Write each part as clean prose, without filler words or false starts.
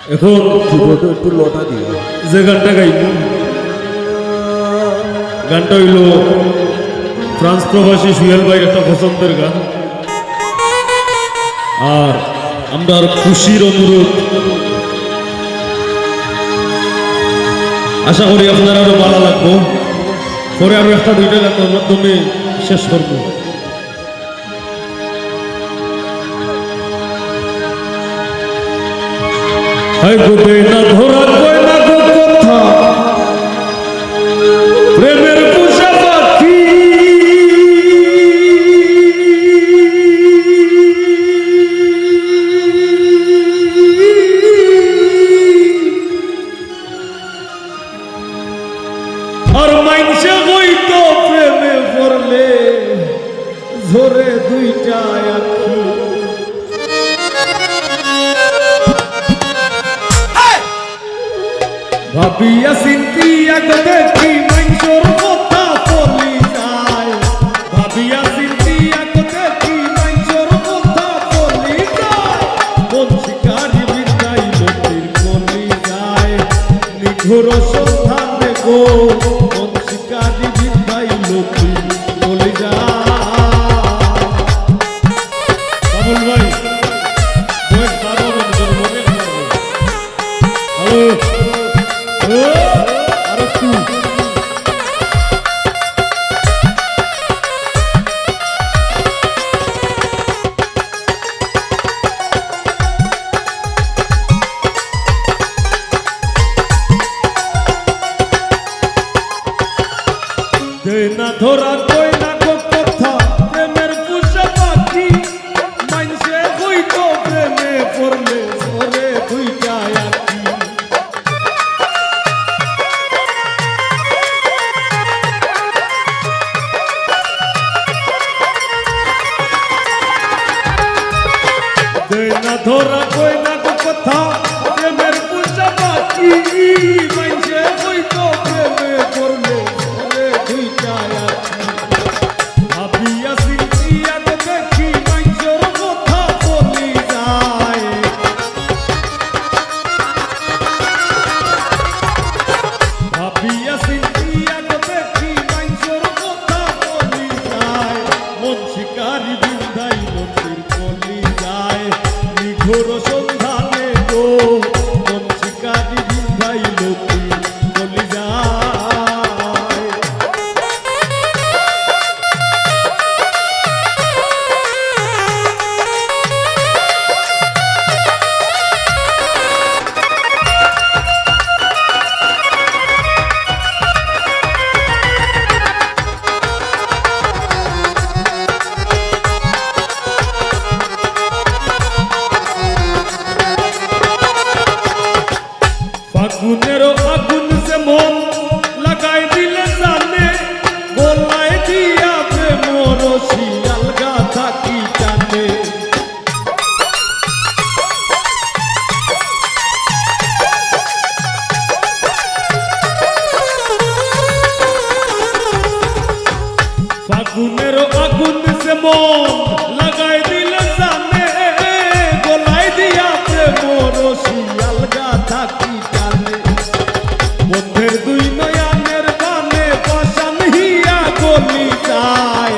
এখন একটু লতা দিও। যে গানটা গাইব গানটা হইল ফ্রান্স প্রবাসী সুহেল ভাইয়ের একটা পছন্দের গান, আর আমরা খুশির অনুরোধ আশা করি আপনার আরো ভালো লাগবো। পরে আরো একটা দুইটা গানের মাধ্যমে শেষ করবো। হাই গো না ধরা কই না গো কথা প্রেমের পোষা পাখি, আর মাইনসে হইতো প্রেমে পড়লে ঝরে দুইটা আখি। ভাবিয়া চিন্তিয়া দেখি মাইনসর কথা বলি যায়, ভাবিয়া চিন্তিয়া দেখি মাইনসর কথা বলি যায়, কোন শিকারি বিদায় লোকের বলি যায়, নিঘুর সন্ধানে গো কোন শিকারি বিদায় লোকের বলি যায়। বাবুল ভাই বয়স বাড়াবেন তোর মনে হ্যালো আরো একটু না ধরা কই না গো কথা প্রেমের পোষা পাখি, মাইনসে হইতো প্রেমে পড়লে ওরে দুইটা আখি। না ধরা কই না গো কথা প্রেমের পোষা পাখি, মাইনসে হইতো প্রেমে পড়লে ওরে দুইটা আখি। ভাবিয়া চিন্তিয়া দেখি মাইনসর কথা বলি যায়, ভাবিয়া চিন্তিয়া দেখি মাইনসর কথা বলি যায়, মন শিকারি বিন্দাই লোকের বলি যায়, নিঘোর সন্ধানে গো মন শিকারি বিন্দাই লোকের বলি যায়। ফাগুনের আগুন যে মন লাগাই দিলে জানে, গোলায় দিয়া প্রেম রশি আলগা থাকি টানে। ফাগুনের আগুন যে মন লাগাই দিলে জানে, গোলায় দিয়া প্রেম রশি আলগা থাকি টানে। বন্ধের দুই নয়ানের বানে পাশান হিয়া গলি যায়,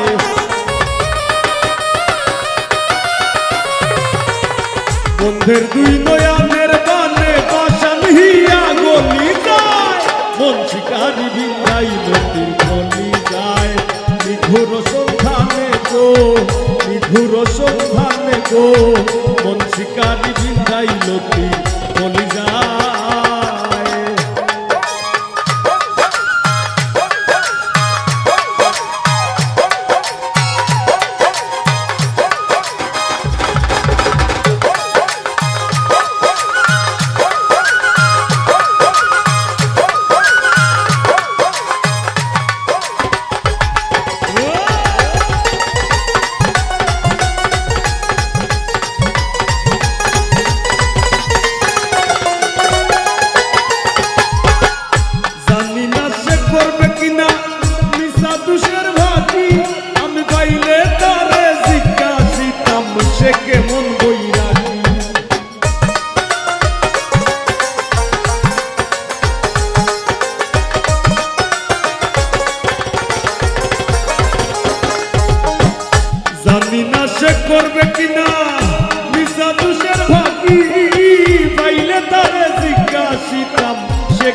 বন্ধের দুই নয়ানের বানে পাশান হিয়া গলি যায়, মন শিকারি বিন্দাই লোকের গলি যায়, নিঘুর সন্ধানে গো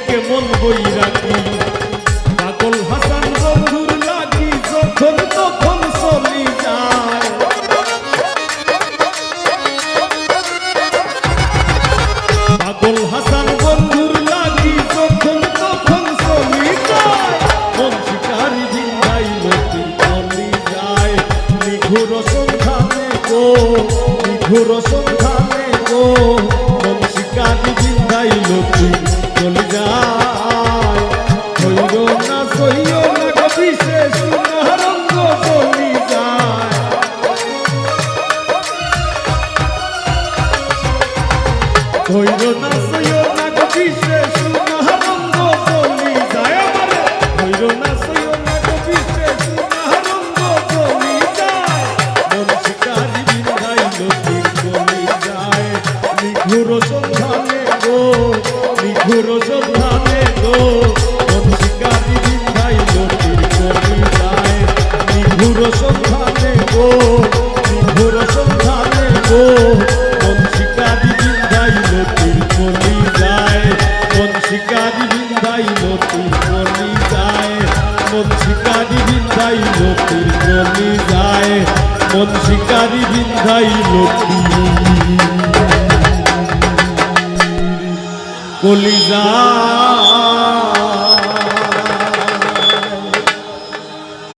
থেকে মন বই রাখি পাগল হাসান বন্ধুর লাগি যখন তখন চলি যায় পাগল হাসান বন্ধুর লাগি যখন তখন চলি যায় মন শিকারি ভিন্দাই লতি চলি যায় নিঘুর সন্ধানে গো নিঘুর সন্ধানে গো মন শিকারি ভিন্দাই লতি চলি যায় হইল না সইল না গো বিশেষ রঙ্গ চলি যায় হইল না সইল না গো বিশেষ রঙ্গ চলি যায় আমারে হইল না সইল না গো বিশেষ রঙ্গ চলি যায় মন শিকারি ভিন্দাই লতি চলি যায় নিঘুর সন্ধানে গো নিঘুর সন্ধানে গো মন শিকারি ভিন্দাই লতি চলি যায় নিঘুর সন্ধানে গো নিঘুর সন্ধানে গো মন শিকারি ভিন্দাই লতি চলি যায় মন শিকারি ভিন্দাই লতি চলি যায় মন শিকারি ভিন্দাই লতি চলি যায় মন শিকারি ভিন্দাই লতি কলিজা